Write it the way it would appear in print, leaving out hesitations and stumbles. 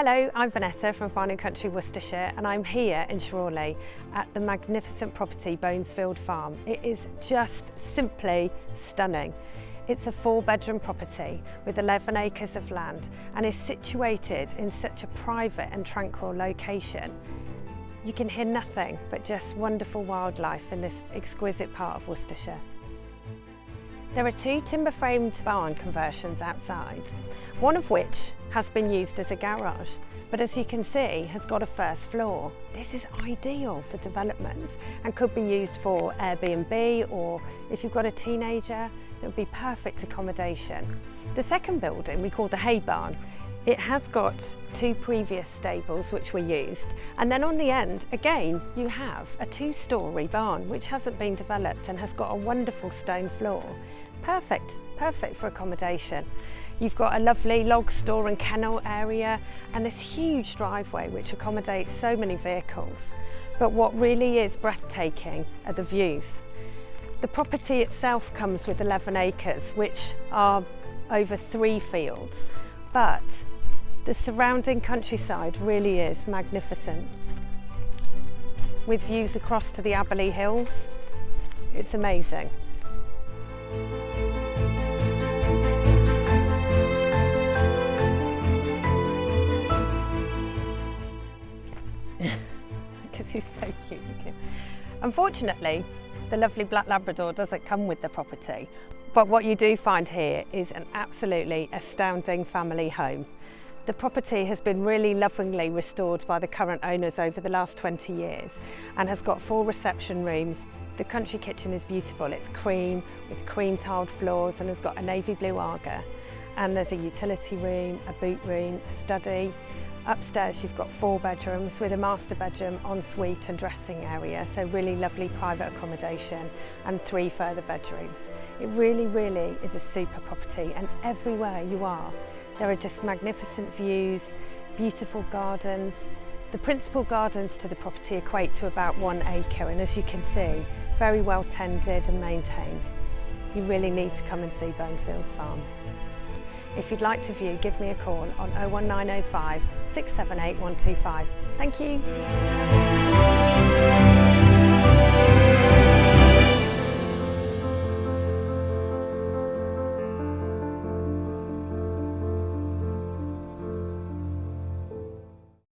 Hello, I'm Vanessa from Fine & Country Worcestershire, and I'm here in Shrawley at the magnificent property Bonefields Farm. It is just simply stunning. It's a 4-bedroom property with 11 acres of land and is situated in such a private and tranquil location. You can hear nothing but just wonderful wildlife in this exquisite part of Worcestershire. There are 2 timber-framed barn conversions outside, one of which has been used as a garage, but as you can see has got a first floor. This is ideal for development and could be used for Airbnb, or if you've got a teenager, it would be perfect accommodation. The second building we call the hay barn. It has got 2 previous stables which were used, and then on the end again you have a 2-storey barn which hasn't been developed and has got a wonderful stone floor. Perfect for accommodation. You've got a lovely log store and kennel area and this huge driveway which accommodates so many vehicles. But what really is breathtaking are the views. The property itself comes with 11 acres which are over 3 fields, but the surrounding countryside really is magnificent. With views across to the Aberley Hills, it's amazing. Because he's so cute. Unfortunately, the lovely black Labrador doesn't come with the property, but what you do find here is an absolutely astounding family home. The property has been really lovingly restored by the current owners over the last 20 years and has got 4 reception rooms. The country kitchen is beautiful. It's cream with cream tiled floors and has got a navy blue Aga. And there's a utility room, a boot room, a study. Upstairs you've got 4 bedrooms with a master bedroom, ensuite and dressing area, so really lovely private accommodation, and 3 further bedrooms. It really is a super property, and everywhere you are there are just magnificent views, beautiful gardens. The principal gardens to the property equate to about 1 acre, and as you can see, very well tended and maintained. You really need to come and see Bonefields Farm. If you'd like to view, give me a call on 01905 678 125. Thank you.